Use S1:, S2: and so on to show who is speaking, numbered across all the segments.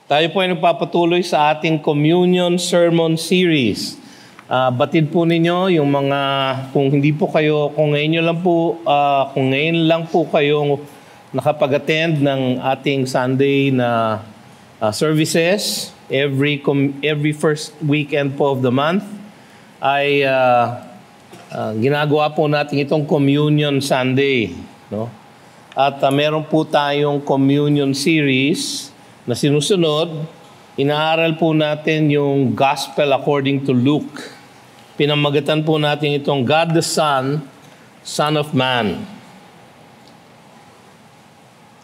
S1: Tayo po ay nagpapatuloy sa ating Communion Sermon Series. Batid po ninyo yung mga, kung ngayon lang po kayo nakapag-attend ng ating Sunday na services, every first weekend po of the month, ay ginagawa po natin itong Communion Sunday. No? At meron po tayong Communion Series na sinusunod. Inaaral po natin yung Gospel according to Luke. Pinamagatan po natin itong God the Son, Son of Man.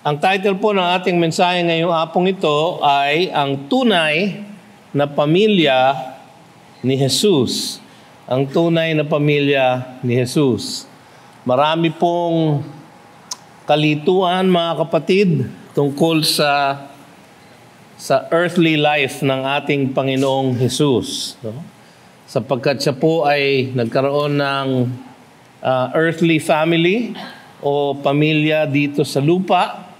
S1: Ang title po ng ating mensahe ngayong hapong ito ay Ang Tunay na Pamilya ni Jesus. Ang tunay na pamilya ni Jesus. Marami pong kalituan, mga kapatid, tungkol sa earthly life ng ating Panginoong Jesus. No? Sapagkat siya po ay nagkaroon ng earthly family o pamilya dito sa lupa.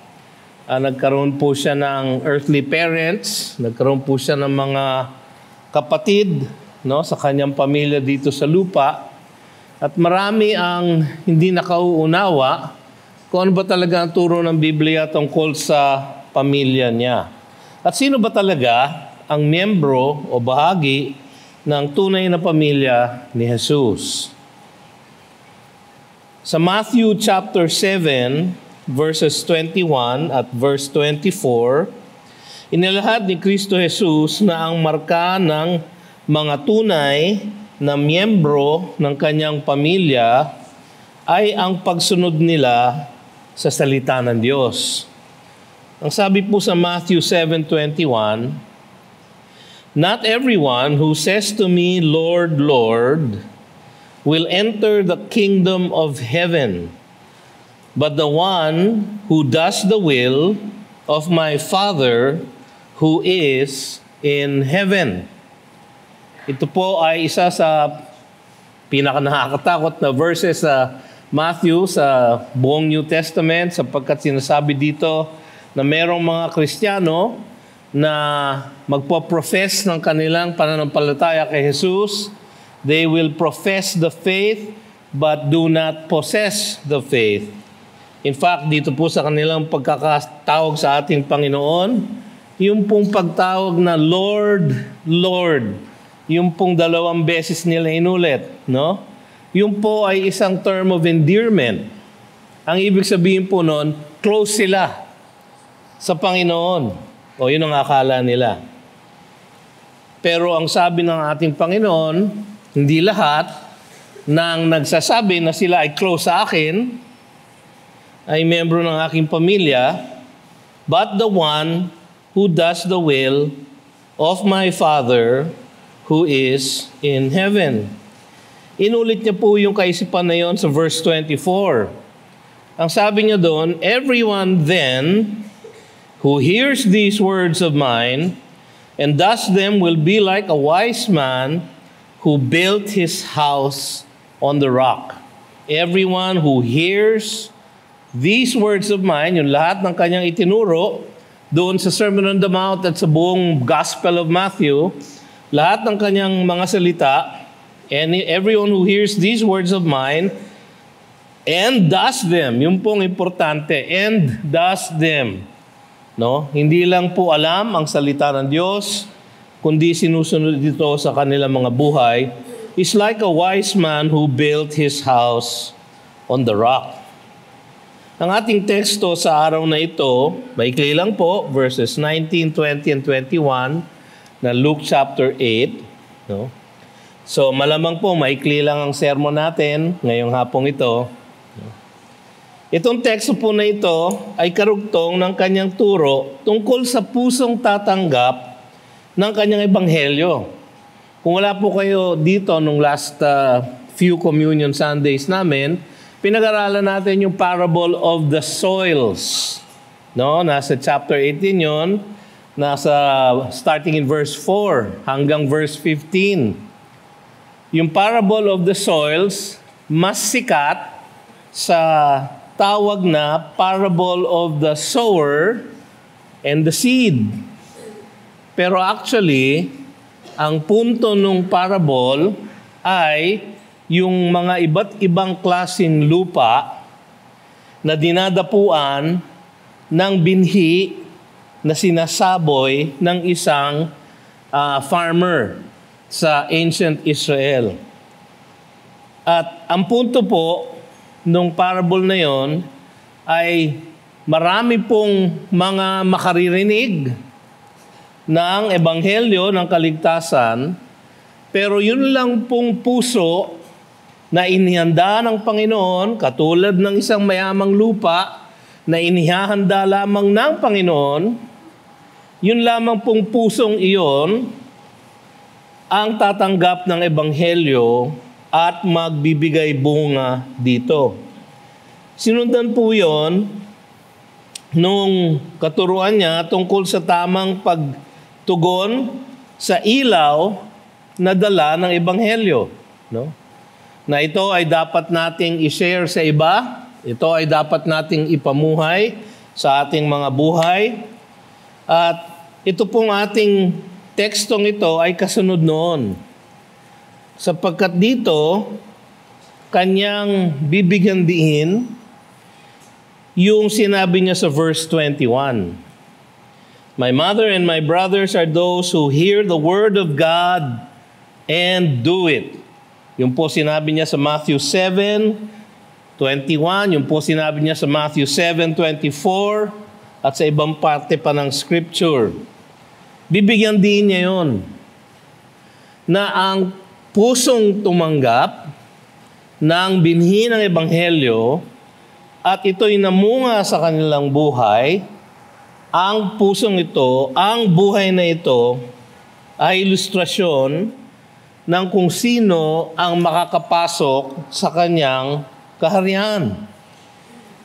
S1: Nagkaroon po siya ng earthly parents. Nagkaroon po siya ng mga kapatid, no, sa kanyang pamilya dito sa lupa. At marami ang hindi nakauunawa kung ano ba talaga ang turo ng Biblia tungkol sa pamilya niya. At sino ba talaga ang miyembro o bahagi ng tunay na pamilya ni Jesus? Sa Matthew chapter 7, verses 21 at verse 24, inilahad ni Kristo Jesus na ang marka ng mga tunay na miyembro ng kanyang pamilya ay ang pagsunod nila sa salita ng Diyos. Ang sabi po sa Matthew 7:21, "Not everyone who says to me, Lord, Lord, will enter the kingdom of heaven, but the one who does the will of my Father who is in heaven." Ito po ay isa sa pinaka-nakakatakot na verses sa Matthew sa buong New Testament, sapagkat sinasabi dito na merong mga Kristiyano na magpo-profess ng kanilang pananampalataya kay Jesus. They will profess the faith but do not possess the faith. In fact, dito po sa kanilang pagkakatawag sa ating Panginoon, yung pong pagtawag na Lord, Lord, yung pong 2 beses nila inulit, no? Yung po ay isang term of endearment. Ang ibig sabihin po noon, close sila sa Panginoon. O yun ang akala nila. Pero ang sabi ng ating Panginoon, hindi lahat ng nagsasabi na sila ay close sa akin ay membro ng aking pamilya, but the one who does the will of my Father who is in heaven. Inulit niya po yung kaisipan na yon sa verse 24. Ang sabi niya doon, "Everyone then who hears these words of mine and does them will be like a wise man who built his house on the rock." Everyone who hears these words of mine, yung lahat ng kanyang itinuro doon sa Sermon on the Mount at sa buong Gospel of Matthew, lahat ng kanyang mga salita, and everyone who hears these words of mine and does them, yung pong importante, and does them. No? Hindi lang po alam ang salita ng Diyos, kundi sinusunod ito sa kanilang mga buhay, is like a wise man who built his house on the rock. Ang ating teksto sa araw na ito, maikli lang po, verses 19, 20, and 21 na Luke chapter 8. No? So malamang po, maikli lang ang sermon natin ngayong hapong ito. Itong teksto po na ito ay karugtong ng kanyang turo tungkol sa pusong tatanggap ng kanyang ebanghelyo. Kung wala po kayo dito nung last few Communion Sundays namin, pinag-aralan natin yung parable of the soils. No? Nasa chapter 18 yon, nasa starting in verse 4 hanggang verse 15. Yung parable of the soils, mas sikat sa tawag na parable of the sower and the seed. Pero actually, ang punto ng parable ay yung mga iba't ibang klaseng lupa na dinadapuan ng binhi na sinasaboy ng isang farmer sa ancient Israel. At ang punto po nung parable na yon ay marami pong mga makaririnig ng ebanghelyo ng kaligtasan, pero yun lang pong puso na inihanda ng Panginoon, katulad ng isang mayamang lupa na inihahanda lamang ng Panginoon, yun lamang pong pusong iyon ang tatanggap ng ebanghelyo at magbibigay bunga dito. Sinundan po yun nung katuruan niya tungkol sa tamang pagtugon sa ilaw na dala ng ebanghelyo, no? Na ito ay dapat nating i-share sa iba, ito ay dapat nating ipamuhay sa ating mga buhay. At ito pong ating tekstong ito ay kasunod noon. Sapagkat dito, kanyang bibigyan diin yung sinabi niya sa verse 21. My mother and my brothers are those who hear the word of God and do it. Yung po sinabi niya sa Matthew 7:21, yung po sinabi niya sa Matthew 7:24, at sa ibang parte pa ng scripture. Bibigyan din niya yon na ang pusong tumanggap ng binhi ng ebanghelyo at ito'y namunga sa kanilang buhay, ang pusong ito, ang buhay na ito ay ilustrasyon ng kung sino ang makakapasok sa kanyang kaharian.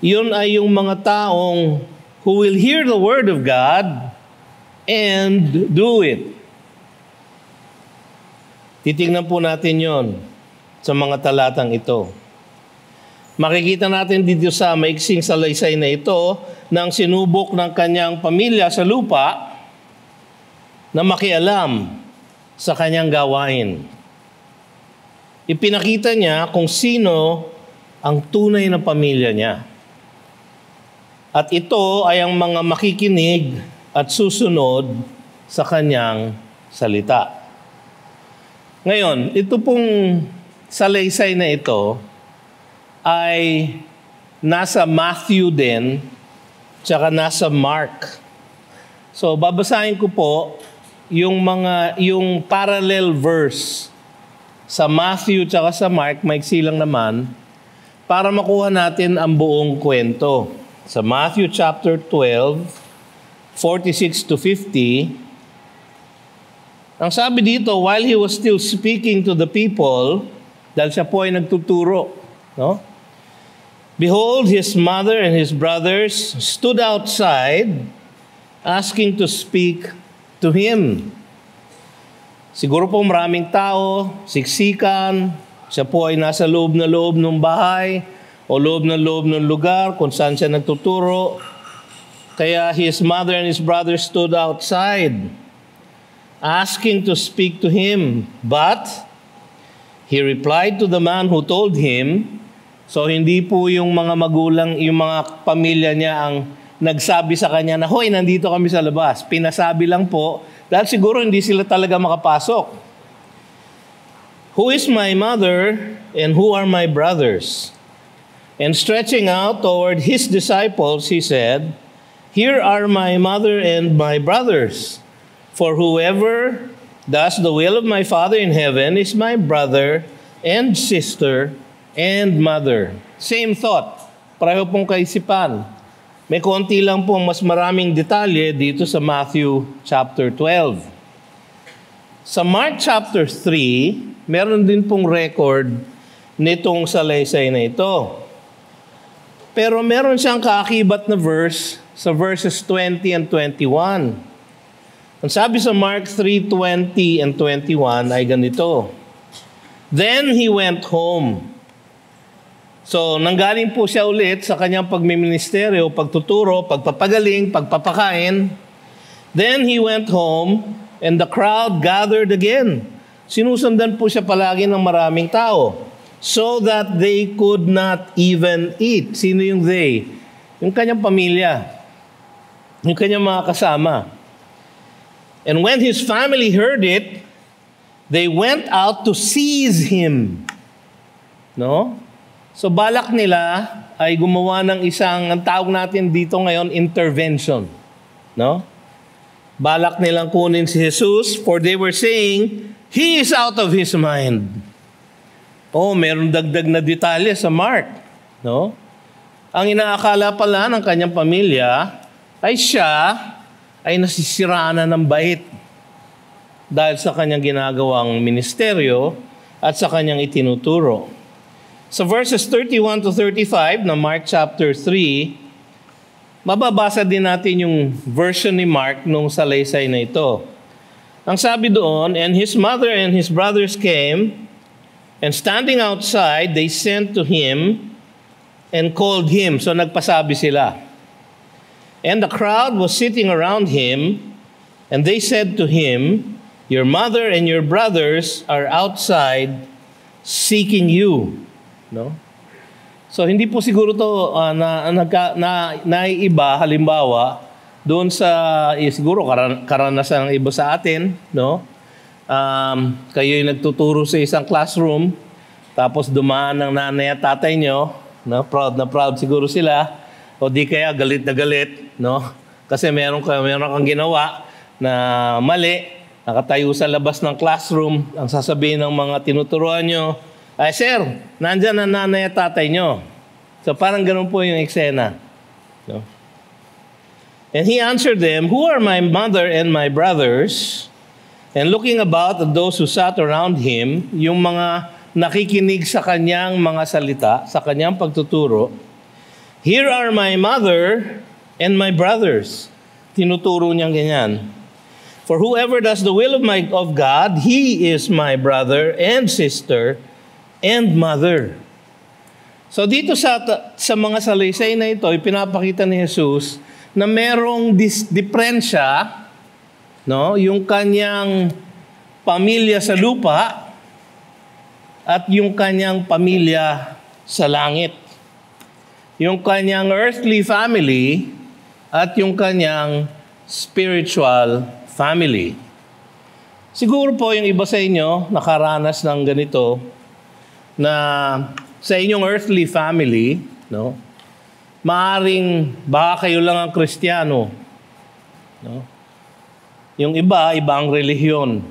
S1: Yun ay yung mga taong who will hear the word of God and do it. Titingnan po natin yon sa mga talatang ito. Makikita natin dito sa maiksing salaysay na ito ng sinubok ng kanyang pamilya sa lupa na makialam sa kanyang gawain. Ipinakita niya kung sino ang tunay na pamilya niya. At ito ay ang mga makikinig at susunod sa kanyang salita. Ngayon, ito pong salaysay na ito ay nasa Matthew din, tsaka nasa Mark. So, babasahin ko po yung parallel verse sa Matthew tsaka sa Mark, maiksi lang naman, para makuha natin ang buong kwento. Sa Matthew chapter 12, 46 to 50, ang sabi dito, while he was still speaking to the people, dahil siya po ay nagtuturo, no? Behold, his mother and his brothers stood outside, asking to speak to him. Siguro po maraming tao, siksikan, siya po ay nasa loob na loob ng bahay o loob ng lugar kung saan siya nagtuturo. Kaya his mother and his brothers stood outside, asking to speak to him. But he replied to the man who told him, so hindi po yung mga magulang, yung mga pamilya niya ang nagsabi sa kanya na, hoy, nandito kami sa labas. Pinasabi lang po, dahil siguro hindi sila talaga makapasok. Who is my mother and who are my brothers? And stretching out toward his disciples, he said, here are my mother and my brothers. For whoever does the will of my Father in heaven is my brother and sister and mother. Same thought. Pareho pong kaisipan. May konti lang pong mas maraming detalye dito sa Matthew chapter 12. Sa Mark chapter 3, meron din pong record nitong salaysay na ito. Pero meron siyang kaakibat na verse sa verses 20 and 21. Ang sabi sa Mark 3:20 and 21 ay ganito, then he went home. So, nanggaling po siya ulit sa kanyang pagmiministeryo, pagtuturo, pagpapagaling, pagpapakain. Then he went home And the crowd gathered again. Sinusundan po siya palagi ng maraming tao. So that they could not even eat. Sino yung they? Yung kanyang pamilya. Yung kanyang mga kasama. And when his family heard it, they went out to seize him. No? So balak nila ay gumawa ng isang, ang tawag natin dito ngayon, intervention. No? Balak nilang kunin si Jesus, for they were saying, he is out of his mind. Oh, meron dagdag na detalye sa Mark. No? Ang inaakala pala ng kanyang pamilya ay siya ay nasisiraan na ng bait dahil sa kanyang ginagawang ministeryo at sa kanyang itinuturo. Sa verses 31 to 35 na Mark chapter 3, mababasa din natin yung version ni Mark nung salaysay na ito. Ang sabi doon, and his mother and his brothers came, and standing outside, they sent to him and called him. So nagpasabi sila. And the crowd was sitting around him, and they said to him, your mother and your brothers are outside seeking you. No? So hindi po siguro to naiiba, halimbawa, doon sa, siguro karanasan ng iba sa atin, no? Kayo'y nagtuturo sa isang classroom, tapos dumaan ng nanay at tatay nyo, no? Proud na proud siguro sila, o di kaya galit na galit, no? Kasi meron kang ginawa na mali, nakatayo sa labas ng classroom, ang sasabihin ng mga tinuturuan nyo, ay, sir, nandyan ang nanay at tatay nyo. So parang ganun po yung eksena. No? And he answered them, who are my mother and my brothers? And looking about at those who sat around him, yung mga nakikinig sa kanyang mga salita, sa kanyang pagtuturo, here are my mother and my brothers. Tinuturo niyang ganyan. For whoever does the will of God, he is my brother and sister and mother. So dito sa mga salaysay na ito, ipinapakita ni Jesus na merong diferensya, no? Yung kanyang pamilya sa lupa at yung kanyang pamilya sa langit. Yung kanyang earthly family at yung kanyang spiritual family. Siguro po yung iba sa inyo nakaranas ng ganito, na sa inyong earthly family, no, maaring baka kayo lang ang Kristiyano. No? Yung iba, ibang relihiyon.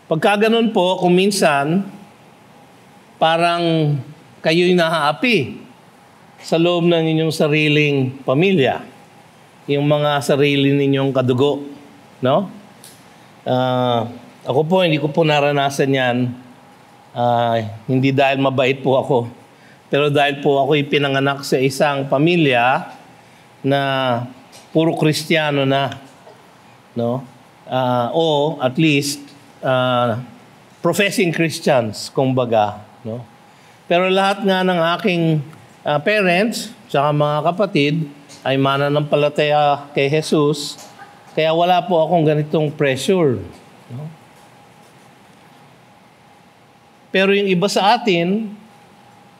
S1: Pagka ganun po, kung minsan, parang kayo'y nahaapi sa loob ng inyong sariling pamilya. Yung mga sarili ninyong kadugo. No? Ako po, hindi ko po naranasan yan. Hindi dahil mabait po ako. Pero dahil po ako ipinanganak sa isang pamilya na puro Kristiyano na. No? O at least, professing Christians, kumbaga. No? Pero lahat nga ng aking parents, tsaka mga kapatid, ay mananampalataya kay Jesus. Kaya wala po akong ganitong pressure. No? Pero yung iba sa atin,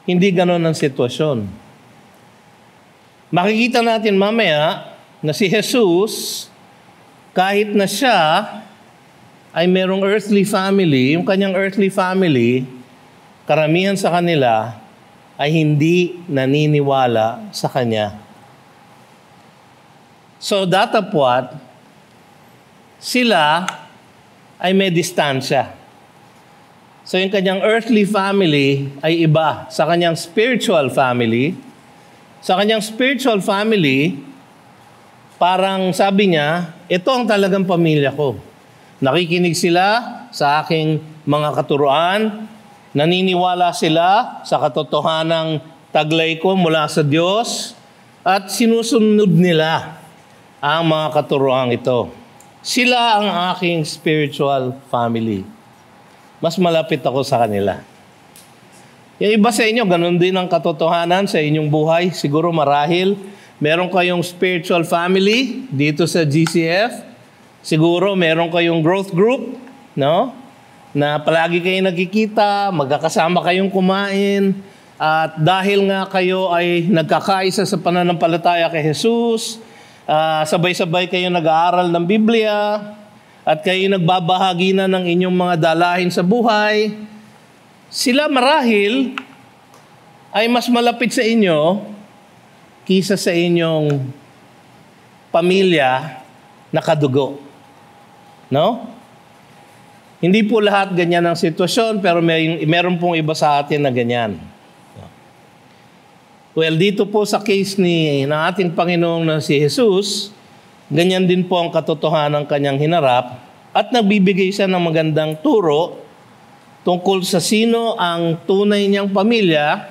S1: hindi ganon ang sitwasyon. Makikita natin mamaya na si Jesus, kahit na siya ay merong earthly family, yung kanyang earthly family, karamihan sa kanila ay hindi naniniwala sa kanya. So datapwat, sila ay may distansya. So yung kanyang earthly family ay iba sa kanyang spiritual family. Sa kanyang spiritual family, parang sabi niya, ito ang talagang pamilya ko. Nakikinig sila sa aking mga katuruan, naniniwala sila sa katotohanang taglay ko mula sa Diyos, at sinusunod nila ang mga katuruan ito. Sila ang aking spiritual family. Mas malapit ako sa kanila. Yung iba sa inyo, ganun din ang katotohanan sa inyong buhay. Siguro marahil Meron kayong spiritual family dito sa GCF. Siguro meron kayong growth group, no? Na palagi kayong nagkikita, magkakasama kayong kumain. At dahil nga kayo ay nagkakaisa sa pananampalataya kay Jesus, sabay-sabay kayo nag-aaral ng Biblia, at kayo nagbabahagi na ng inyong mga dalahin sa buhay, sila marahil ay mas malapit sa inyo kisa sa inyong pamilya na kadugo. No? Hindi po lahat ganyan ang sitwasyon, pero meron pong iba sa atin na ganyan. Well, dito po sa case ng ating Panginoong na si Jesus, ganyan din po ang katotohanan ng kanyang hinarap at nagbibigay siya ng magandang turo tungkol sa sino ang tunay niyang pamilya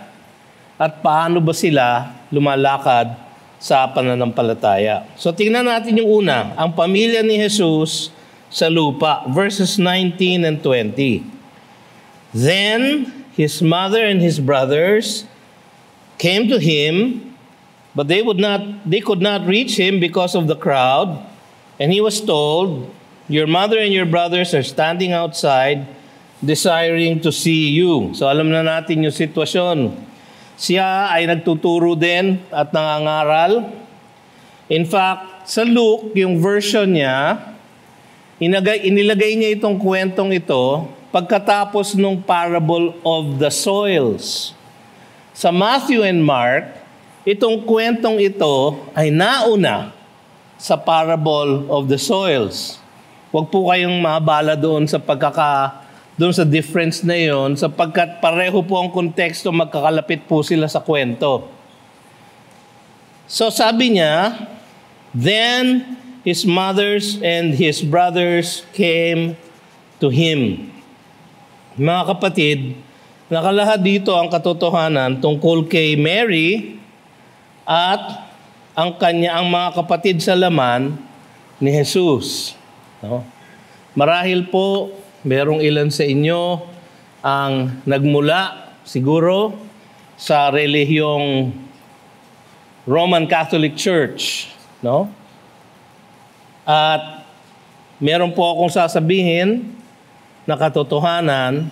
S1: at paano ba sila lumalakad sa pananampalataya. So tingnan natin yung una, ang pamilya ni Jesus sa lupa, verses 19 and 20. Then his mother and his brothers came to him, but they could not reach him because of the crowd, and he was told, "Your mother and your brothers are standing outside, desiring to see you." So alam na natin yung sitwasyon. Siya ay nagtuturo din at nangangaral. In fact, sa Luke, yung version niya, inilagay niya itong kwentong ito pagkatapos nung parable of the soils. Sa Matthew and Mark, itong kwentong ito ay nauna sa parable of the soils. Huwag po kayong maabala doon sa difference na yon, sapagkat pareho po ang konteksto, magkakalapit po sila sa kwento. So sabi niya, then his mothers and his brothers came to him. Mga kapatid, nakalahad dito ang katotohanan tungkol kay Mary at ang mga kapatid sa laman ni Jesus. No? Marahil po, merong ilan sa inyo ang nagmula siguro sa relihiyong Roman Catholic Church. No? At meron po akong sasabihin na katotohanan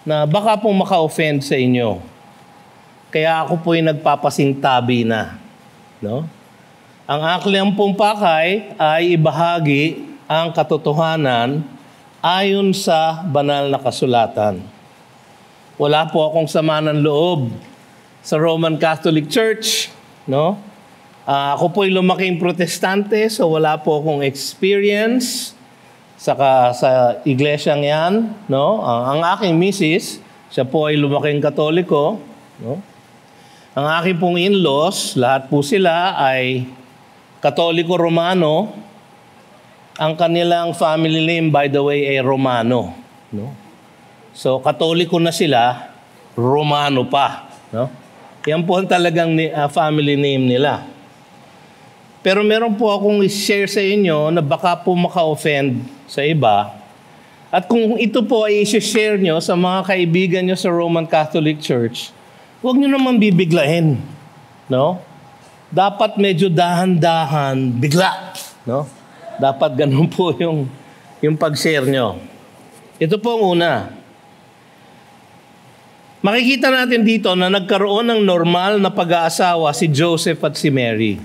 S1: na baka pong maka-offend sa inyo. Kaya ako po'y nagpapasingtabi na. No? Ang aking pong pakay ay ibahagi ang katotohanan ayon sa banal na kasulatan. Wala po akong sama ng loob sa Roman Catholic Church. No? Ako po'y lumaking protestante, so wala po akong experience sa iglesyang yan, no? Ang aking misis, siya po ay lumaking Katoliko, no? Ang aking pong in-laws, lahat po sila ay Katoliko Romano. Ang kanilang family name, by the way, ay Romano, no? So Katoliko na sila, Romano pa, no? Yan po ang talagang family name nila. Pero meron po akong i-share sa inyo na baka po maka-offend sa iba. At kung ito po ay i-share nyo sa mga kaibigan nyo sa Roman Catholic Church, huwag nyo naman bibiglain. No? Dapat medyo dahan-dahan, bigla. No? Dapat ganun po yung pag-share nyo. Ito po ang una. Makikita natin dito na nagkaroon ng normal na pag-aasawa si Joseph at si Mary.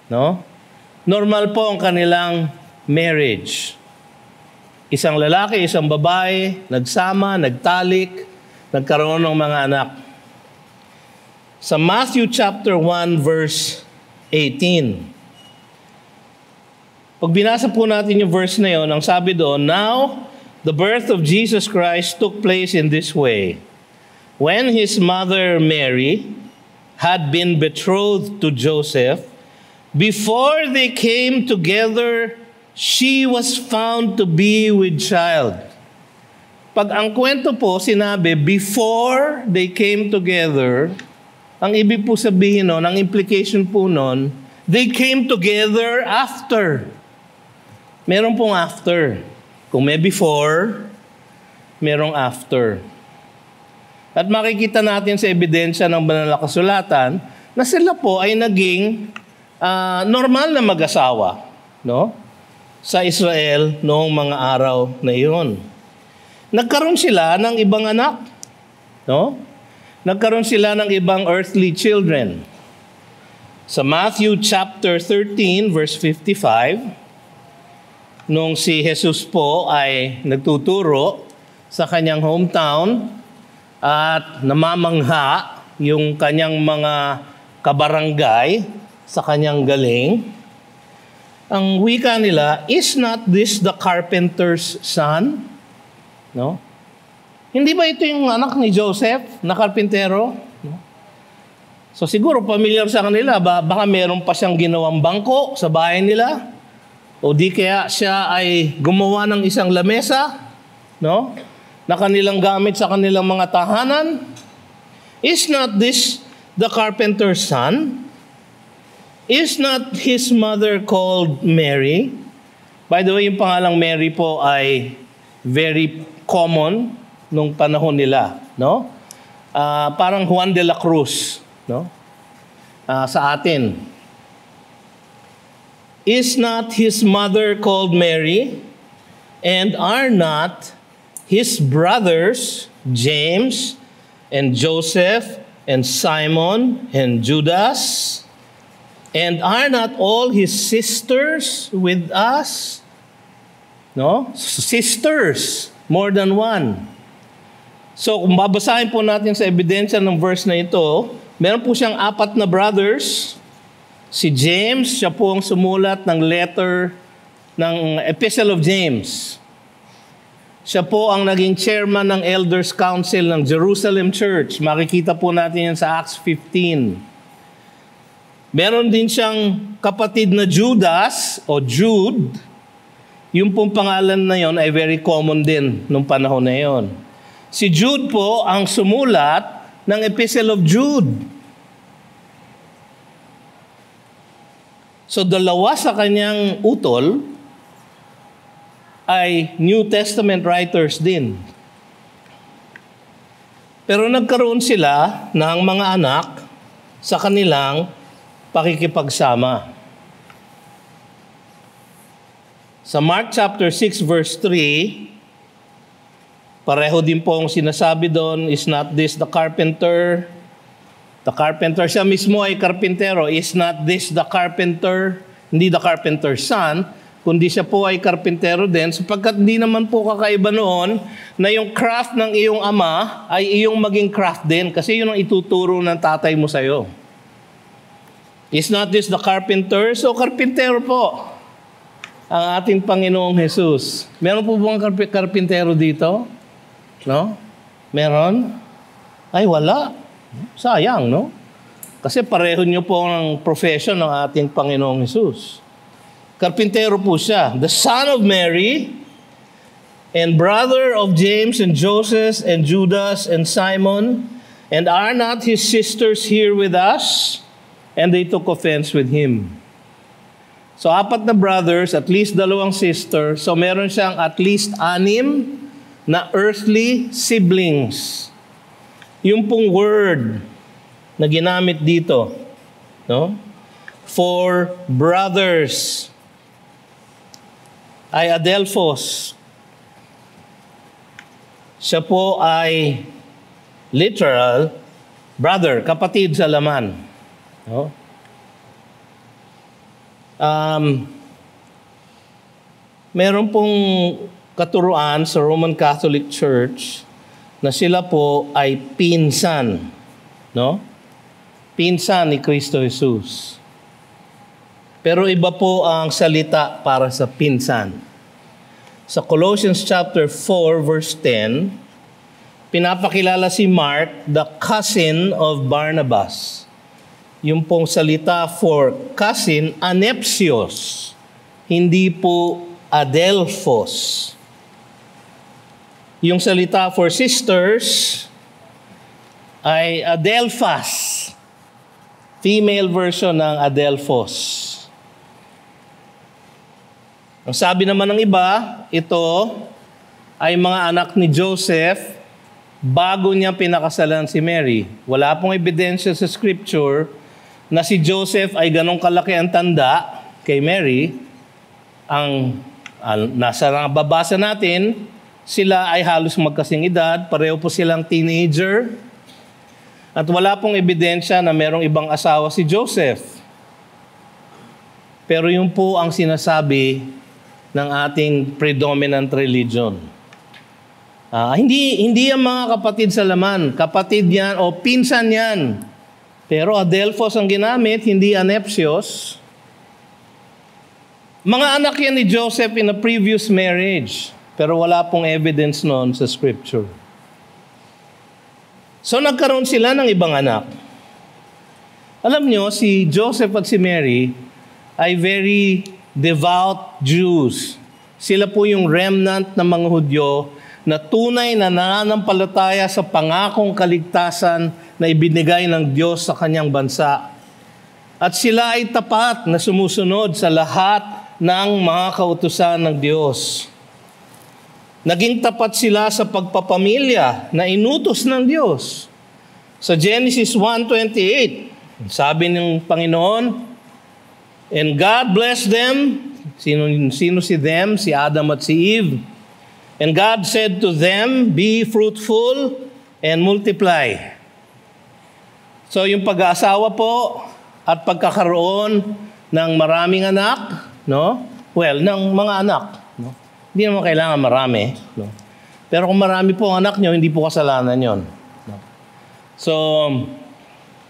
S1: No? Normal po ang kanilang marriage. Isang lalaki, isang babae, nagsama, nagtalik, nagkaroon ng mga anak. Sa Matthew chapter 1 verse 18. Pag binasa po natin yung verse na yun, ang sabi doon, "Now, the birth of Jesus Christ took place in this way. When his mother Mary had been betrothed to Joseph, before they came together, she was found to be with child." Pag ang kwento po sinabi, before they came together, ang ibig po sabihin nun, ang implication po nun, they came together after. Meron pong after. Kung may before, merong after. At makikita natin sa ebidensya ng banal na kasulatan na sila po ay naging normal na mag-asawa, no? Sa Israel noong mga araw na iyon. Nagkaroon sila ng ibang anak, no? Nagkaroon sila ng ibang earthly children. Sa Matthew chapter 13 verse 55, nung si Jesus po ay nagtuturo sa kanyang hometown at namamangha yung kanyang mga kabarangay sa kanyang galing, ang wika nila, "Is not this the carpenter's son?" No? Hindi ba ito yung anak ni Joseph na karpintero? No? So siguro familiar sa kanila, baka meron pa siyang ginawang bangko sa bahay nila. O di kaya siya ay gumawa ng isang lamesa, no? Na kanilang gamit sa kanilang mga tahanan. Is not this the carpenter's son? Is not his mother called Mary? By the way, yung pangalang Mary po ay very common nung panahon nila, no? Parang Juan de la Cruz, no? Sa atin. Is not his mother called Mary? And are not his brothers James and Joseph and Simon and Judas? And are not all his sisters with us? No? Sisters, more than one. So, kung babasahin po natin sa ebidensya ng verse na ito, meron po siyang 4 na brothers. Si James, siya po ang sumulat ng letter ng Epistle of James. Siya po ang naging chairman ng Elders Council ng Jerusalem Church. Makikita po natin yan sa Acts 15. Meron din siyang kapatid na Judas o Jude. Yung pong pangalan na yon ay very common din nung panahon na yon. Si Jude po ang sumulat ng Epistle of Jude. So dalawa sa kanyang utol ay New Testament writers din. Pero nagkaroon sila ng mga anak sa kanilang pakikipagsama. Sa Mark chapter 6 verse 3, pareho din po ang sinasabi doon, is not this the carpenter? The carpenter, siya mismo ay karpintero. Is not this the carpenter? Hindi the carpenter's son, kundi siya po ay karpintero din, sapagkat hindi naman po kakaiba noon na yung craft ng iyong ama ay iyong maging craft din, kasi yun ang ituturo ng tatay mo sa'yo. Is not this the carpenter? So karpintero po ang ating Panginoong Jesus. Meron po bang karpintero dito? No? Meron? Ay, wala. Sayang, no? Kasi pareho niyo po ang profession ng ating Panginoong Jesus. Karpintero po siya. The son of Mary and brother of James and Joseph and Judas and Simon, and are not his sisters here with us? And they took offense with him. So 4 na brothers, at least 2 sisters. So meron siyang at least 6 na earthly siblings. Yung pong word na ginamit dito, no? For brothers ay adelphos. Siya po ay literal brother, kapatid sa laman. No? Meron pong katuruan sa Roman Catholic Church na sila po ay pinsan, no? Pinsan ni Kristo Jesus. Pero iba po ang salita para sa pinsan. Sa Colossians chapter 4 verse 10, pinapakilala si Mark, the cousin of Barnabas. Yung pong salita for cousin, anepsios. Hindi po adelphos. Yung salita for sisters ay adelphas. Female version ng adelphos. Ang sabi naman ng iba, ito ay mga anak ni Joseph bago niya pinakasalan si Mary. Wala pong ebidensya sa scripture na si Joseph ay ganong kalaki ang tanda kay Mary, nasa nababasa natin, sila ay halos magkasing edad, pareho po silang teenager, at wala pong ebidensya na merong ibang asawa si Joseph. Pero yun po ang sinasabi ng ating predominant religion. Hindi ang mga kapatid sa laman. Kapatid yan o pinsan yan. Pero adelphos ang ginamit, hindi anepsios. Mga anak yan ni Joseph in a previous marriage. Pero wala pong evidence noon sa scripture. So nagkaroon sila ng ibang anak. Alam nyo, si Joseph at si Mary ay very devout Jews. Sila po yung remnant ng mga Hudyo na tunay na nananampalataya sa pangakong kaligtasan na ibinigay ng Diyos sa kanyang bansa. At sila ay tapat na sumusunod sa lahat ng mga kautusan ng Diyos. Naging tapat sila sa pagpapamilya na inutos ng Diyos. Sa Genesis 1:28, sabi ng Panginoon, "And God blessed them." Sino si them? Si Adam at si Eve. "And God said to them, be fruitful and multiply." So yung pag-aasawa po at pagkakaroon ng maraming anak, no? Well, ng mga anak, no? Hindi naman kailangan marami, no? Pero kung marami po ang anak nyo, hindi po kasalanan yon. No? So,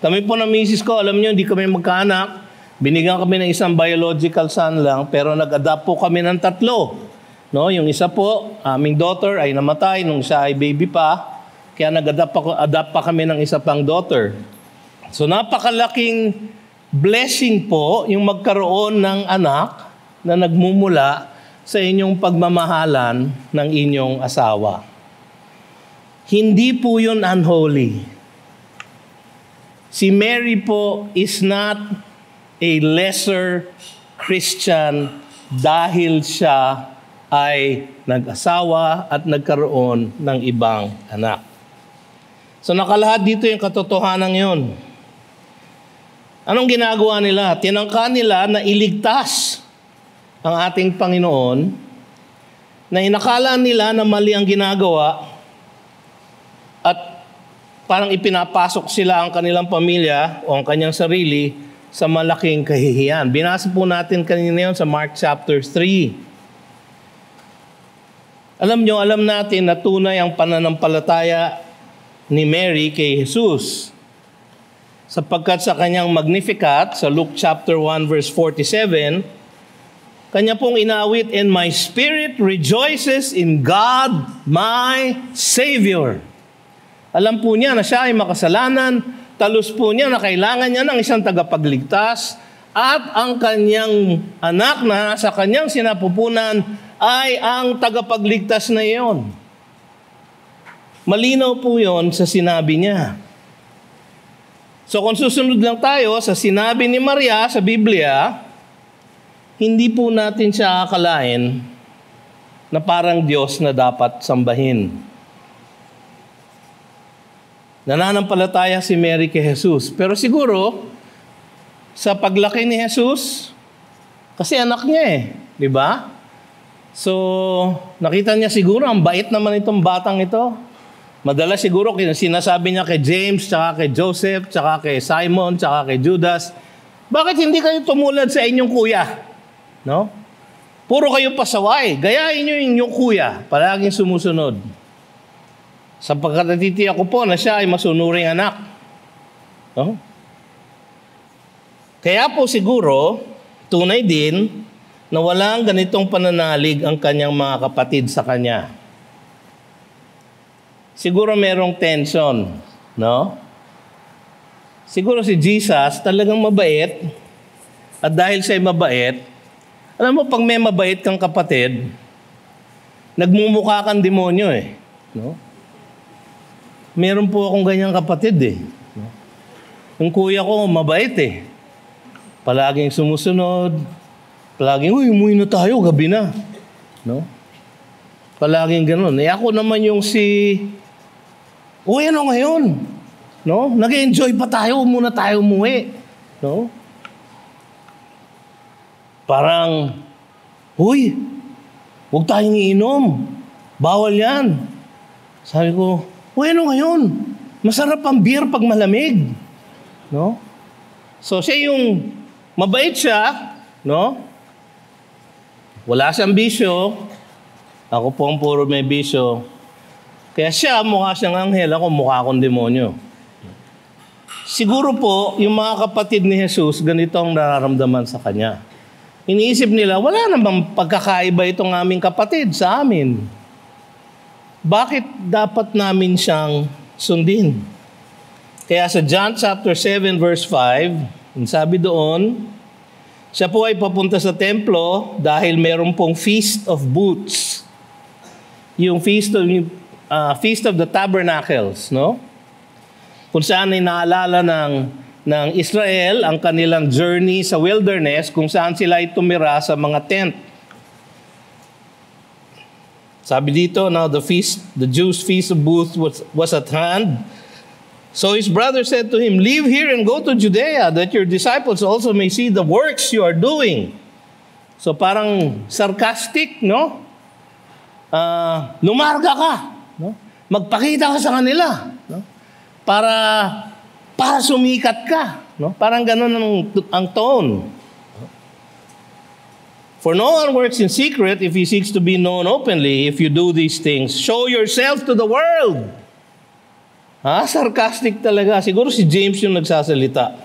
S1: kami po ng misis ko, alam nyo, hindi kami magkaanak. Binigyan kami ng isang biological son lang, pero nag-adapt po kami ng 3. No? Yung isa po, aming daughter ay namatay nung siya ay baby pa, kaya nag-adapt pa kami ng isa pang daughter. So, napakalaking blessing po yung magkaroon ng anak na nagmumula sa inyong pagmamahalan ng inyong asawa. Hindi po yun unholy. Si Mary po is not a lesser Christian dahil siya ay nag-asawa at nagkaroon ng ibang anak. So nakalahad dito yung katotohanan yun. Anong ginagawa nila? Tinangka nila na iligtas ang ating Panginoon, na inakala nila na mali ang ginagawa at parang ipinapasok sila ang kanilang pamilya o ang kanyang sarili sa malaking kahihiyan. Binasa po natin kanina yun sa Mark chapter 3. Alam natin na tunay ang pananampalataya ni Mary kay Jesus. Sapagkat sa kanyang Magnificat, sa Luke chapter 1 verse 47, kanya pong inawit, "And my spirit rejoices in God, my Savior." Alam po niya na siya ay makasalanan, talus po niya na kailangan niya ng isang tagapagligtas, at ang kanyang anak na sa kanyang sinapupunan ay ang tagapagligtas na iyon. Malinaw po yon sa sinabi niya. So kung susunod lang tayo sa sinabi ni Maria sa Biblia, hindi po natin siya akalain na parang Diyos na dapat sambahin. Nananampalataya si Mary kay Jesus. Pero siguro, sa paglaki ni Jesus, kasi anak niya di ba? So, nakita niya siguro, ang bait naman itong batang ito. Madalas siguro, sinasabi niya kay James, tsaka kay Joseph, tsaka kay Simon, tsaka kay Judas, "Bakit hindi kayo tumulad sa inyong kuya?" No? Puro kayo pasaway. Gayahin nyo yung inyong kuya. Palaging sumusunod. Sapagkat natitiyak ko po na siya ay masunuring anak. No? Kaya po siguro, tunay din na walang ganitong pananalig ang kanyang mga kapatid sa kanya. Siguro merong tension. No? Siguro si Jesus talagang mabait. At dahil siya'y mabait, alam mo, pag may mabait kang kapatid, nagmumukha kang demonyo no? Meron po akong ganyang kapatid no? Yung kuya ko, mabait Palaging sumusunod, palaging, "Uy, umuwi na tayo, gabi na." No? Palaging ganun. Ako naman yung "Uy, ano ngayon?" No? Nag-enjoy pa tayo, muna tayo umuwi. No? Parang, huy, huwag tayong iinom. Bawal yan. Sabi ko, ano ngayon? Masarap ang beer pag malamig. No? So siya yung mabait siya, no? Wala siyang bisyo. Ako po ang puro may bisyo. Kaya siya mukha siyang anghel, ako mukha akong demonyo. Siguro po, yung mga kapatid ni Jesus, ganito ang nararamdaman sa kanya. Iniisip nila, wala namang pagkakaiba itong aming kapatid sa amin. Bakit dapat namin siyang sundin? Kaya sa John chapter 7 verse 5, sabi doon, siya po ay papunta sa templo dahil meron pong Feast of Booths. Yung Feast of the Tabernacles, no? Kung saan ay naalala ng Israel ang kanilang journey sa wilderness, kung saan sila ay tumira sa mga tent. Sabi dito, now the Jews' Feast of Booths was at hand. So his brother said to him, "Leave here and go to Judea, that your disciples also may see the works you are doing." So parang sarcastic, no? Lumarga ka, no? Magpakita ka sa kanila, no? Para sumikat ka, no? Parang ganun ang tone. For no one works in secret if he seeks to be known openly. If you do these things, show yourself to the world. Sarcastic talaga. Siguro si James yung nagsasalita.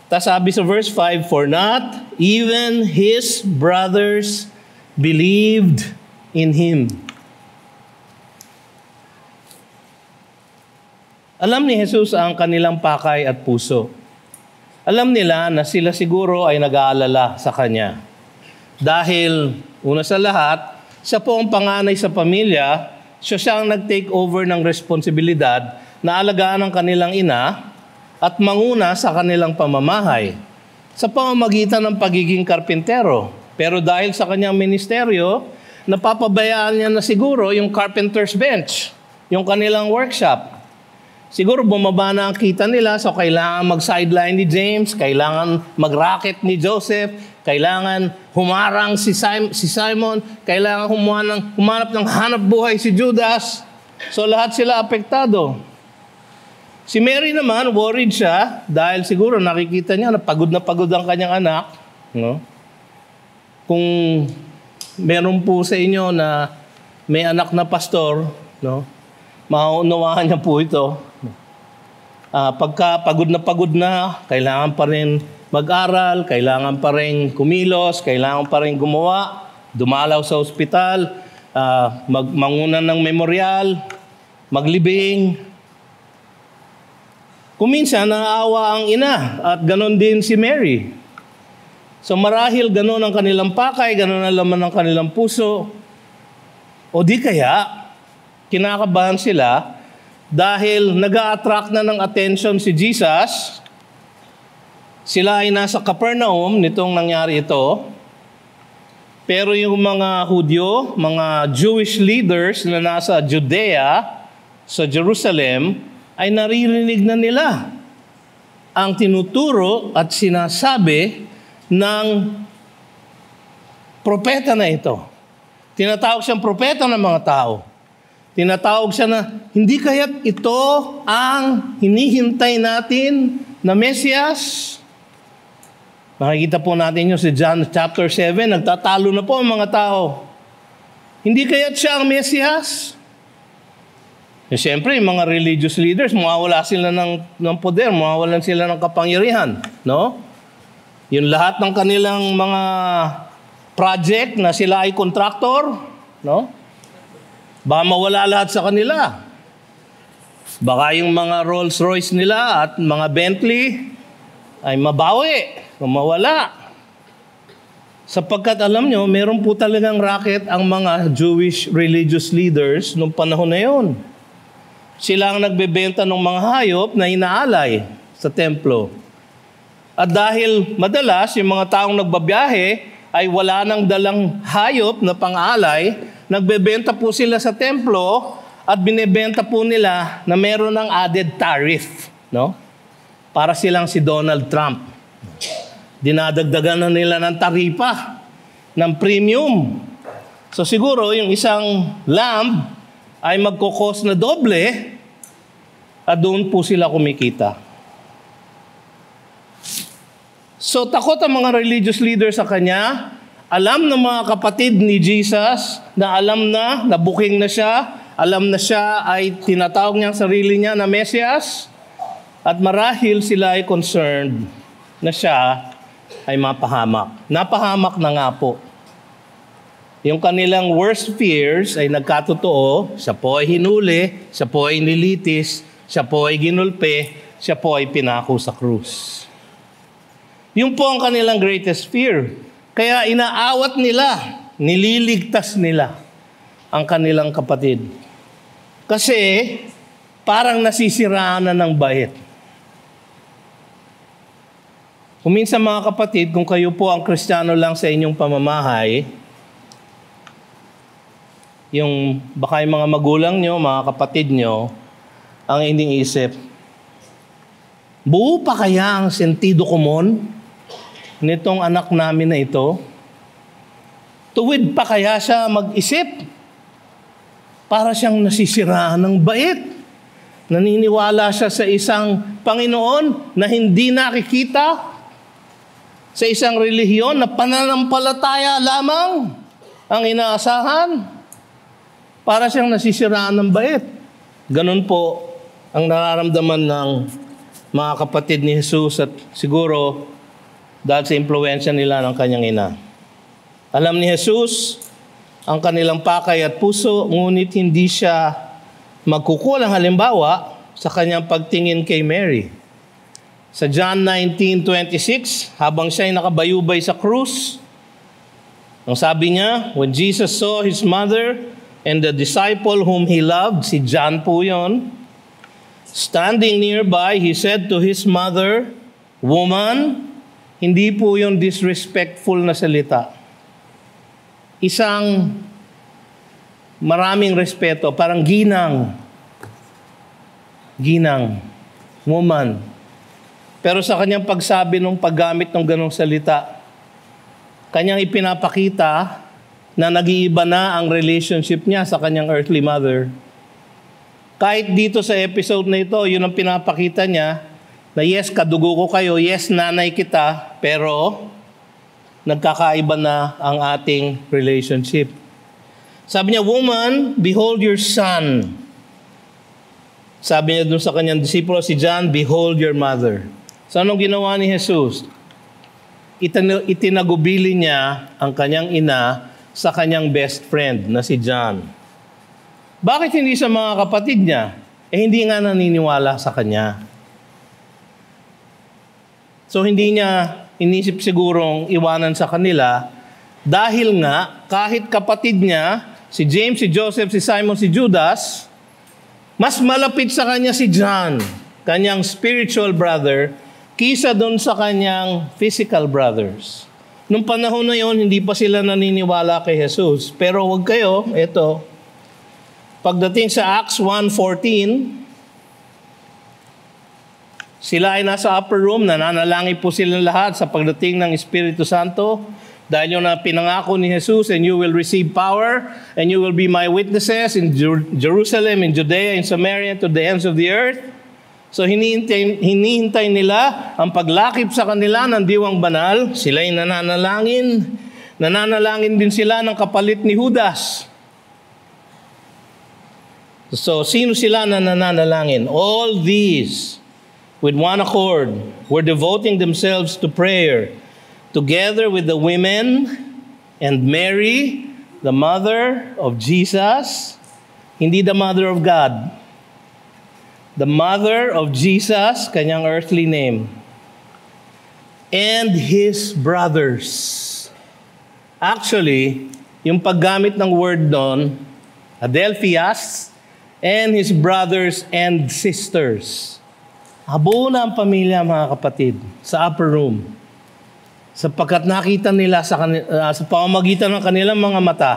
S1: Tapos sabi sa verse 5, for not even his brothers believed in him. Alam ni Jesus ang kanilang pakay at puso. Alam nila na sila siguro ay nag-aalala sa Kanya. Dahil, una sa lahat, siya po ang panganay sa pamilya, siya ang nag-take over ng responsibilidad na alagaan ang kanilang ina at manguna sa kanilang pamamahay sa pamamagitan ng pagiging karpintero. Pero dahil sa kanyang ministeryo, napapabayaan niya na siguro yung carpenter's bench, yung kanilang workshop. Siguro bumaba na ang kita nila, so kailangan mag-sideline ni James, kailangan mag-racket ni Joseph, kailangan humarang si Simon, kailangan humanap ng hanap buhay si Judas. So lahat sila apektado. Si Mary naman, worried siya dahil siguro nakikita niya na pagod ang kanyang anak. No? Kung meron po sa inyo na may anak na pastor, no? Mauunawaan niya po ito. Pagka pagod na, kailangan pa rin mag-aral, kailangan pa rin kumilos, kailangan pa rin gumawa, dumalaw sa ospital, manguna ng memorial, maglibing. Kuminsan, naawa ang ina at ganon din si Mary. So marahil ganon ang kanilang pakay, ganon ang laman ng kanilang puso. O di kaya, kinakabahan sila dahil nag-a-attract na ng attention si Jesus. Sila ay nasa Capernaum nitong nangyari ito. Pero yung mga Hudyo, mga Jewish leaders na nasa Judea, sa Jerusalem, ay naririnig na nila ang tinuturo at sinasabi ng propeta na ito. Tinatawag siyang propeta ng mga tao. Tinatawag siya na, hindi kaya't ito ang hinihintay natin na Mesiyas? Makikita po natin yun sa John chapter 7, nagtatalo na po ang mga tao. Hindi kaya't siya ang Mesiyas? Siyempre, yung mga religious leaders, mawawala sila ng poder, mawawalan sila ng kapangyarihan. No? Yung lahat ng kanilang mga project na sila ay contractor, no? Baka mawala lahat sa kanila. Baka yung mga Rolls Royce nila at mga Bentley ay mabawi o mawala. Sapagkat alam nyo, meron po talagang racket ang mga Jewish religious leaders noong panahon na yon. Sila ang nagbebenta ng mga hayop na inaalay sa templo. At dahil madalas yung mga taong nagbabiyahe ay wala nang dalang hayop na pang-alay, nagbebenta po sila sa templo at binebenta po nila na meron ng added tariff. No? Para silang si Donald Trump. Dinadagdagan na nila ng taripa, ng premium. So siguro yung isang lamb ay magkukos na doble at doon po sila kumikita. So takot ang mga religious leaders sa kanya. Alam ng mga kapatid ni Jesus na alam na, nabuking na siya, alam na siya ay tinatawag niyang sarili niya na Mesias, at marahil sila ay concerned na siya ay mapahamak. Napahamak na nga po. Yung kanilang worst fears ay nagkatotoo, siya po ay hinuli, siya po ay nilitis, siya po ay ginulpe, siya po ay pinako sa krus. Yung po ang kanilang greatest fear. Kaya inaawat nila, nililigtas nila ang kanilang kapatid. Kasi parang nasisiraan na ng bait. Kung minsan mga kapatid, kung kayo po ang Kristiyano lang sa inyong pamamahay, yung baka yung mga magulang nyo, mga kapatid nyo, ang iniisip, buo pa kaya ang sentido komon nitong anak namin na ito? Tuwid pa kaya siya mag-isip? Para siyang nasisiraan ng bait. Naniniwala siya sa isang Panginoon na hindi nakikita, sa isang relihiyon na pananampalataya lamang ang inaasahan. Para siyang nasisiraan ng bait. Ganun po ang nararamdaman ng mga kapatid ni Jesus at siguro dahil sa impluwensya nila ng kanyang ina. Alam ni Jesus ang kanilang pakay at puso, ngunit hindi siya magkukulang halimbawa sa kanyang pagtingin kay Mary. Sa John 19:26, habang siya ay nakabayubay sa krus, ang sabi niya, when Jesus saw his mother and the disciple whom he loved, si John po yun, standing nearby, he said to his mother, "Woman," hindi po yung disrespectful na salita. Isang maraming respeto, parang ginang. Ginang. Woman. Pero sa kanyang pagsabi nung paggamit ng ganong salita, kanyang ipinapakita na nag-iiba na ang relationship niya sa kanyang earthly mother. Kahit dito sa episode na ito, yun ang pinapakita niya, na yes, kadugo ko kayo, yes, nanay kita, pero nagkakaiba na ang ating relationship. Sabi niya, "Woman, behold your son." Sabi niya dun sa kanyang disipulo, si John, "Behold your mother." So anong ginawa ni Jesus? Itinagubili niya ang kanyang ina sa kanyang best friend na si John. Bakit hindi sa mga kapatid niya? Hindi nga naniniwala sa kanya. So hindi niya inisip sigurong iwanan sa kanila dahil nga kahit kapatid niya, si James, si Joseph, si Simon, si Judas, mas malapit sa kanya si John, kanyang spiritual brother, kisa doon sa kanyang physical brothers. Nung panahon na yon, hindi pa sila naniniwala kay Jesus. Pero wag kayo, ito, pagdating sa Acts 1:14, sila ay nasa upper room, nananalangin po silang lahat sa pagdating ng Espiritu Santo. Dahil yung pinangako ni Jesus, "And you will receive power, and you will be my witnesses in Jerusalem, in Judea, in Samaria, to the ends of the earth." So hinihintay nila ang paglakip sa kanila ng Diwang Banal. Sila ay nananalangin. Nananalangin din sila ng kapalit ni Judas. So sino sila na nananalangin? All these, with one accord, were devoting themselves to prayer, together with the women and Mary, the mother of Jesus, hindi the mother of God, the mother of Jesus, kanyang earthly name, and his brothers. Actually, yung paggamit ng word doon, Adelphias, and his brothers and sisters. Buo na ang pamilya, mga kapatid, sa upper room. Sapagkat nakita nila sa pamamagitan ng kanilang mga mata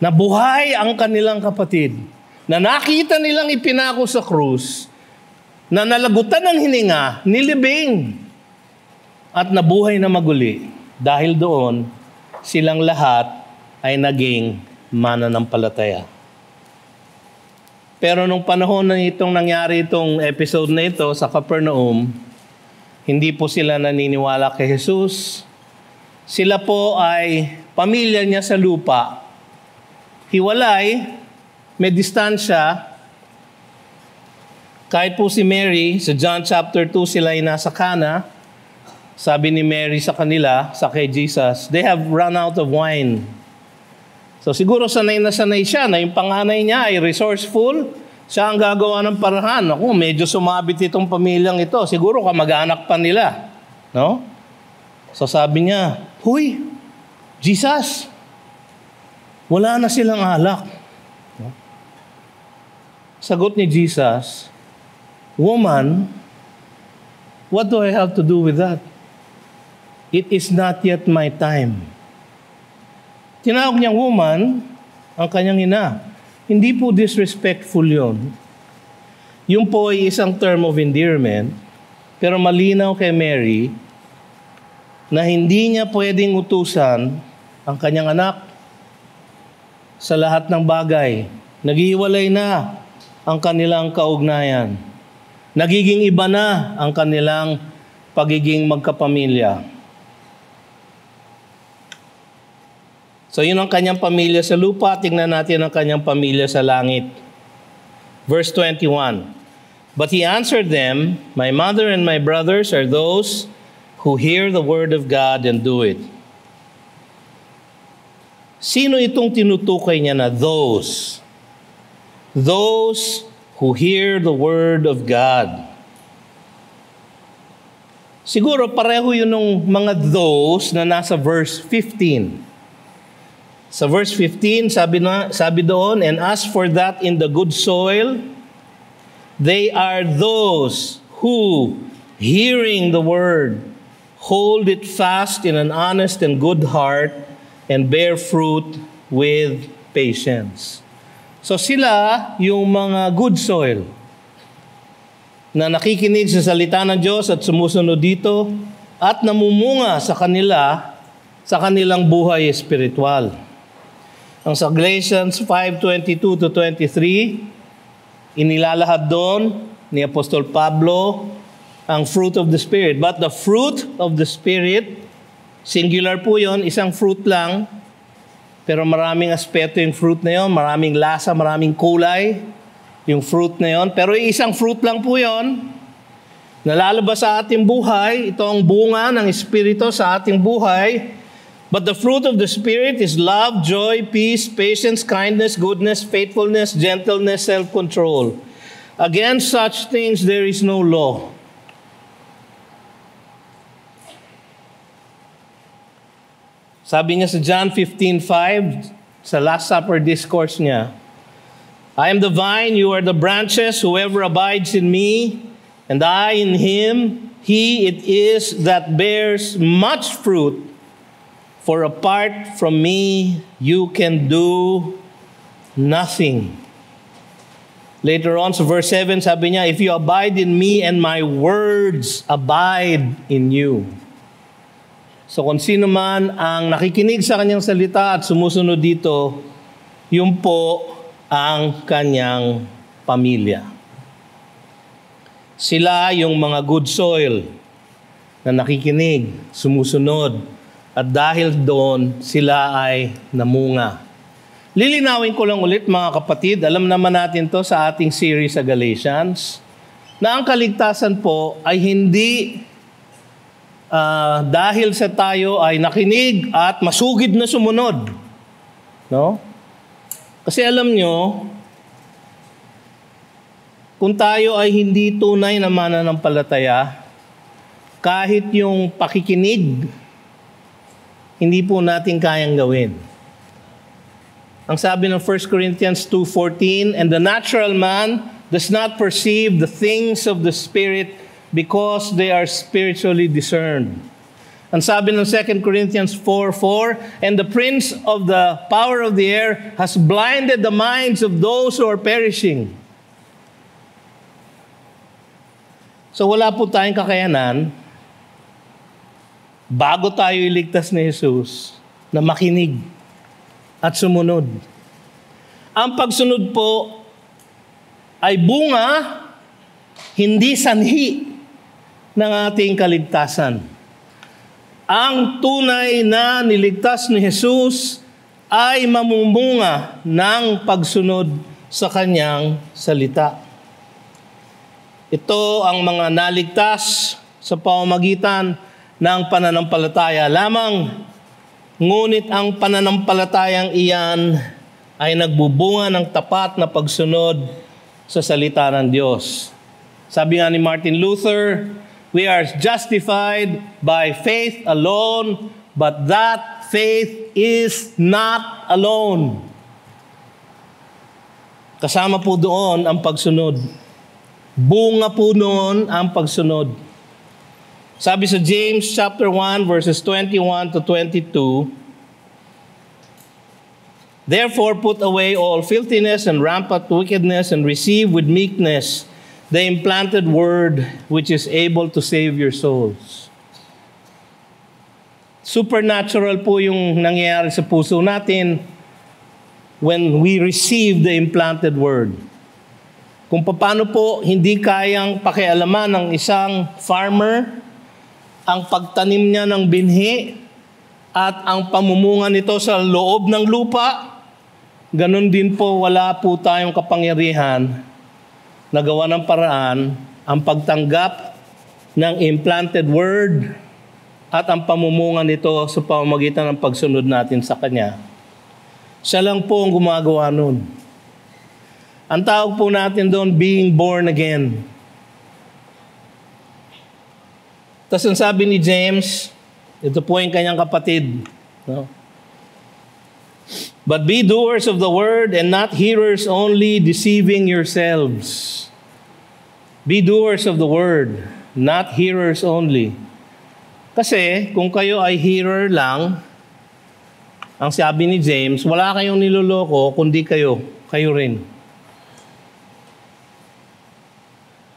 S1: na buhay ang kanilang kapatid, na nakita nilang ipinako sa krus, na nalagutan ng hininga, nilibing, at nabuhay na maguli. Dahil doon, silang lahat ay naging mananampalataya. Pero nung panahon na itong nangyari itong episode na ito sa Capernaum, hindi po sila naniniwala kay Jesus. Sila po ay pamilya niya sa lupa. Hiwalay, may distansya. Kahit po si Mary, sa John chapter 2, sila ay nasa Cana. Sabi ni Mary sa kanila, sa kay Jesus, they have run out of wine. So siguro sanay na sanay siya na yung panganay niya ay resourceful. Siya ang gagawa ng paraan. Ako, medyo sumabit itong pamilyang ito. Siguro kamag-anak pa nila. No? So sabi niya, "Huy, Jesus, wala na silang alak." No? Sagot ni Jesus, "Woman, what do I have to do with that? It is not yet my time." Tinawag niyang woman ang kanyang ina. Hindi po disrespectful yun. Yung po ay isang term of endearment, pero malinaw kay Mary na hindi niya pwedeng utusan ang kanyang anak sa lahat ng bagay. Naghihiwalay na ang kanilang kaugnayan. Nagiging iba na ang kanilang pagiging magkapamilya. So yun ang kanyang pamilya sa lupa. Tingnan natin ang kanyang pamilya sa langit. Verse 21. But he answered them, "My mother and my brothers are those who hear the word of God and do it." Sino itong tinutukoy niya na those? Those who hear the word of God. Siguro pareho yun ng mga those na nasa verse 15. Sa verse 15, sabi doon, "And as for that in the good soil, they are those who, hearing the word, hold it fast in an honest and good heart, and bear fruit with patience." So sila yung mga good soil na nakikinig sa salita ng Diyos at sumusunod dito at namumunga sa kanilang buhay espiritual. Ang sa Galatians 5:22-23, inilalahad doon ni Apostol Pablo ang fruit of the Spirit. But the fruit of the Spirit, singular po yon, isang fruit lang, pero maraming aspeto yung fruit na yon, maraming lasa, maraming kulay yung fruit na yon. Pero isang fruit lang po yon, nalalabas sa ating buhay. Ito ang bunga ng Espiritu sa ating buhay. But the fruit of the Spirit is love, joy, peace, patience, kindness, goodness, faithfulness, gentleness, self-control. Against such things there is no law. Sabi niya sa John 15:5, sa Last Supper discourse niya, "I am the vine, you are the branches. Whoever abides in me, and I in him, he it is that bears much fruit. For apart from me, you can do nothing." Later on, sa verse 7, sabi niya, "If you abide in me and my words abide in you." So kung sino man ang nakikinig sa kanyang salita at sumusunod dito, yun po ang kanyang pamilya. Sila yung mga good soil na nakikinig, sumusunod, at dahil doon, sila ay namunga. Lilinawin ko lang ulit mga kapatid, alam naman natin to sa ating series sa Galatians, na ang kaligtasan po ay hindi dahil sa tayo ay nakinig at masugid na sumunod. No? Kasi alam nyo, kung tayo ay hindi tunay na mananampalataya, kahit yung pakikinig, hindi po natin kayang gawin. Ang sabi ng 1 Corinthians 2:14, "And the natural man does not perceive the things of the Spirit because they are spiritually discerned." Ang sabi ng 2 Corinthians 4:4, "And the prince of the power of the air has blinded the minds of those who are perishing." So wala po tayong kakayanan bago tayo iligtas ni Jesus na makinig at sumunod. Ang pagsunod po ay bunga, hindi sanhi ng ating kaligtasan. Ang tunay na niligtas ni Jesus ay mamumunga ng pagsunod sa kanyang salita. Ito ang mga naligtas sa pamamagitan ng pananampalataya lamang, ngunit ang pananampalatayang iyan ay nagbubunga ng tapat na pagsunod sa salita ng Diyos. Sabi nga ni Martin Luther, we are justified by faith alone, but that faith is not alone. Kasama po doon ang pagsunod. Bunga po noon ang pagsunod. Sabi sa James chapter 1 verses 21 to 22, therefore put away all filthiness and rampant wickedness and receive with meekness the implanted word which is able to save your souls. Supernatural po yung nangyayari sa puso natin when we receive the implanted word. Kung paano po hindi kayang pakialaman ng isang farmer ang pagtanim niya ng binhi at ang pamumunga nito sa loob ng lupa, ganun din po wala po tayong kapangyarihan na gawa ng paraan ang pagtanggap ng implanted word at ang pamumunga nito sa pamamagitan ng pagsunod natin sa Kanya. Siya lang po ang gumagawa nun. Ang tawag po natin doon, being born again. Tapos ang sabi ni James, ito po yung kanyang kapatid. No? But be doers of the word and not hearers only, deceiving yourselves. Be doers of the word, not hearers only. Kasi kung kayo ay hearer lang, ang sabi ni James, wala kayong niloloko kundi kayo rin.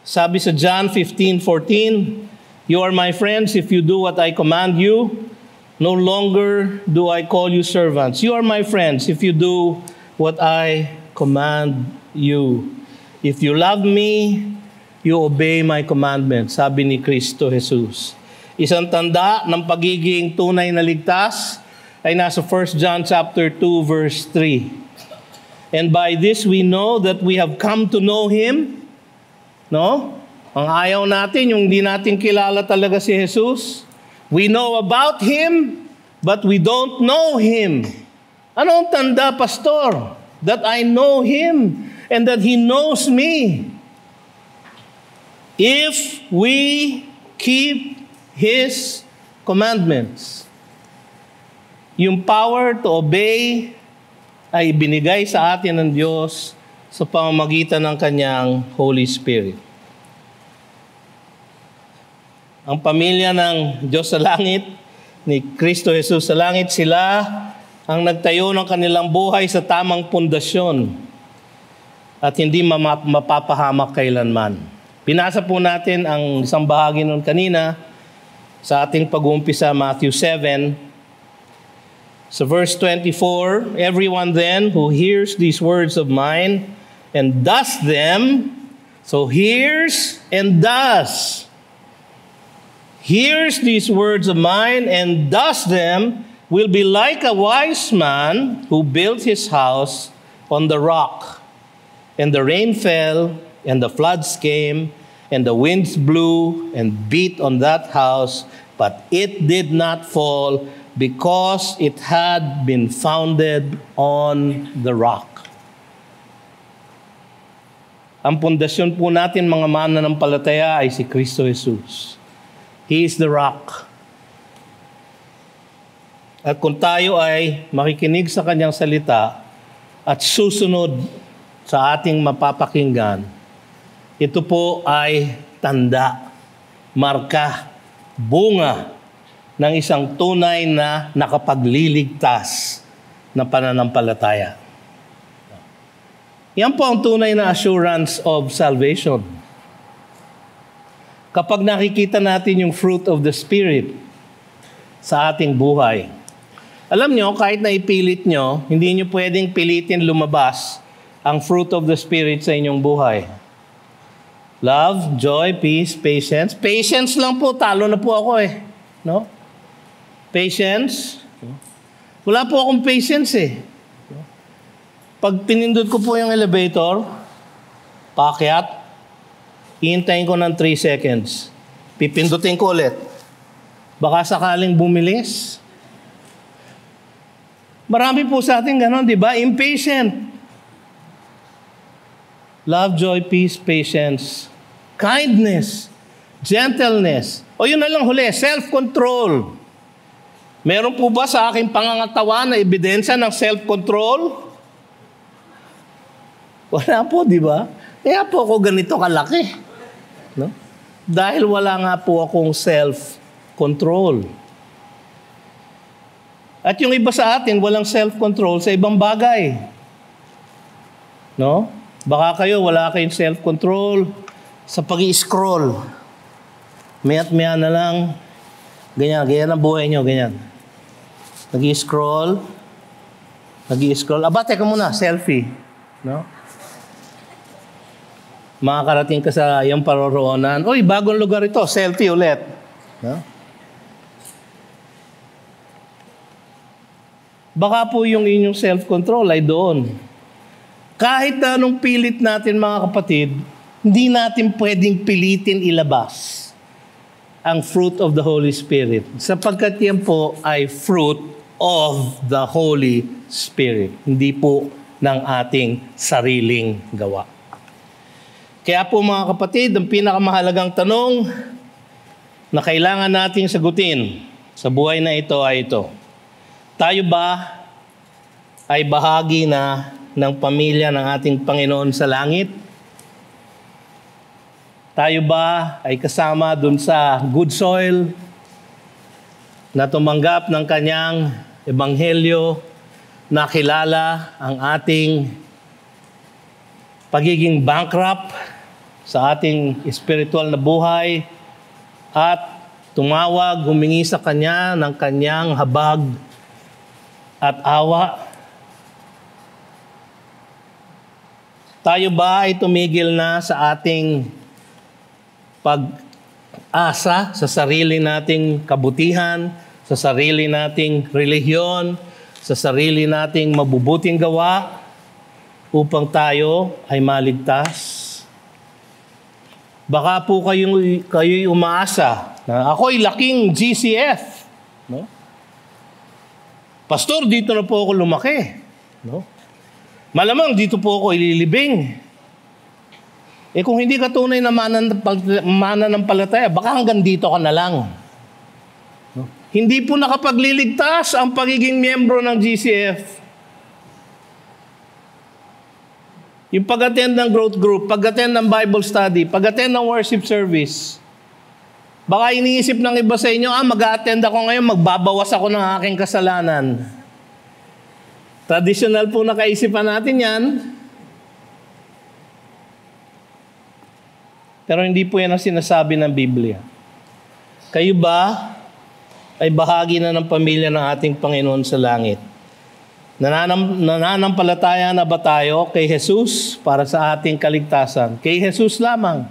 S1: Sabi sa John 15:14, you are my friends if you do what I command you. No longer do I call you servants. You are my friends if you do what I command you. If you love me, you obey my commandments. Sabi ni Kristo Jesus. Isang tanda ng pagiging tunay na ligtas ay nasa 1 John chapter 2 verse 3. And by this we know that we have come to know Him. No? Ang ayaw natin, yung di natin kilala talaga si Jesus. We know about Him, but we don't know Him. Anong tanda, Pastor? That I know Him and that He knows me. If we keep His commandments. Yung power to obey ay binigay sa atin ng Diyos sa pamamagitan ng Kanyang Holy Spirit. Ang pamilya ng Diyos sa langit, ni Kristo Jesus sa langit, sila ang nagtayo ng kanilang buhay sa tamang pundasyon at hindi mapapahamak kailanman. Binasa po natin ang isang bahagi nun kanina sa ating pag-uumpisa, Matthew 7. So verse 24, everyone then who hears these words of mine and does them, so hears and does. Hears these words of mine and does them will be like a wise man who built his house on the rock. And the rain fell, and the floods came, and the winds blew and beat on that house, but it did not fall because it had been founded on the rock. Ang pundasyon po natin mga mananampalataya ay si Kristo Jesus. He is the rock. At kung tayo ay makikinig sa Kanyang salita at susunod sa ating mapapakinggan, ito po ay tanda, marka, bunga ng isang tunay na nakapagliligtas na pananampalataya. Yan po ang tunay na assurance of salvation. kapag nakikita natin yung fruit of the Spirit sa ating buhay. Alam nyo, kahit na ipilit nyo, hindi nyo pwedeng pilitin lumabas ang fruit of the Spirit sa inyong buhay. Love, joy, peace, patience. Patience lang po, talo na po ako eh. No? Patience. Wala po akong patience eh. Pag pinindot ko po yung elevator, paakyat, hihintayin ko ng 3 seconds. Pipindutin ko ulit. Baka sakaling bumilis. Marami po sa atin ganon, di ba? Impatient. Love, joy, peace, patience, kindness, gentleness. O yun na lang huli, self-control. Meron po ba sa aking pangangatawan na ebidensya ng self-control? Wala po, di ba? Kaya po ako ganito kalaki. No? Dahil wala nga po akong self-control. At yung iba sa atin, walang self-control sa ibang bagay. No? Baka kayo, wala kayong self-control sa pag-i-scroll. Maya't-maya na lang, ganyan ang buhay nyo, ganyan. Nag-i-scroll. Aba, teka muna, selfie. No? Makakarating ka sa iyong paroroonan. Uy, bagong lugar ito, selfie ulit. No? Baka po yung inyong self-control ay doon. Kahit na anong pilit natin mga kapatid, hindi natin pwedeng pilitin ilabas ang fruit of the Holy Spirit. Sapagkat yan po ay fruit of the Holy Spirit. Hindi po ng ating sariling gawa. Kaya po mga kapatid, ang pinakamahalagang tanong na kailangan nating sagutin sa buhay na ito ay ito. Tayo ba ay bahagi na ng pamilya ng ating Panginoon sa langit? Tayo ba ay kasama dun sa good soil na tumanggap ng kanyang ebanghelyo, nakilala ang ating pagiging bankrupt sa ating spiritual na buhay at tumawag, humingi sa kanya ng kanyang habag at awa? Tayo ba ay tumigil na sa ating pag-asa sa sarili nating kabutihan, sa sarili nating relihiyon, sa sarili nating mabubuting gawa upang tayo ay maligtas? Baka po kayo'y umaasa na ako'y laking GCF. No? Pastor, dito na po ako lumaki. No? Malamang dito po ako ililibing. Kung hindi ka tunay na mananampalataya, baka hanggang dito ka na lang. No? Hindi po nakapagliligtas ang pagiging miyembro ng GCF. Yung pag-attend ng growth group, pag-attend ng Bible study, pag-attend ng worship service. Baka iniisip ng iba sa inyo, mag-a-attend ako ngayon, magbabawas ako ng aking kasalanan. Traditional po na kaisipan natin yan. Pero hindi po yan ang sinasabi ng Biblia. Kayo ba ay bahagi na ng pamilya ng ating Panginoon sa langit? Nananampalataya na ba tayo kay Jesus para sa ating kaligtasan? Kay Jesus lamang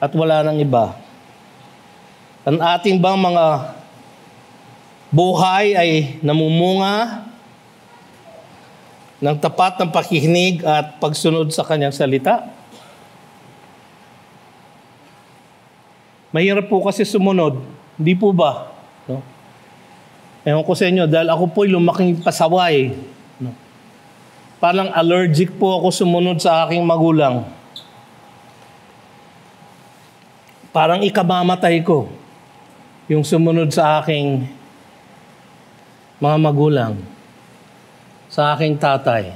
S1: at wala nang iba. Ang ating bang mga buhay ay namumunga ng tapat ng pakikinig at pagsunod sa kanyang salita? Mahirap po kasi sumunod. Hindi po ba? No? Ewan ko sa inyo, dahil ako po'y lumaking pasaway. No? Parang allergic po ako sumunod sa aking magulang. Parang ikamamatay ko yung sumunod sa aking mga magulang, sa aking tatay.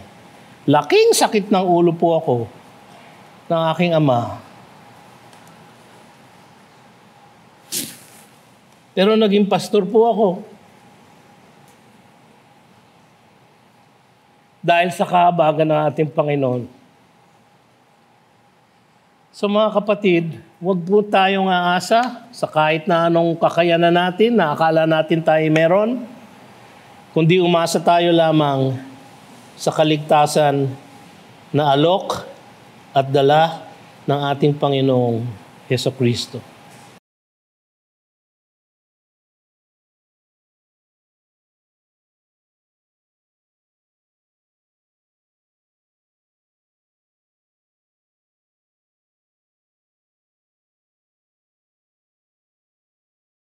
S1: Laking sakit ng ulo po ako ng aking ama. Pero naging pastor po ako. Dahil sa kahabagan ng ating Panginoon. So mga kapatid, huwag po tayong aasa sa kahit na anong kakayanan natin na akala natin tayo meron, kundi umasa tayo lamang sa kaligtasan na alok at dala ng ating Panginoong Hesukristo.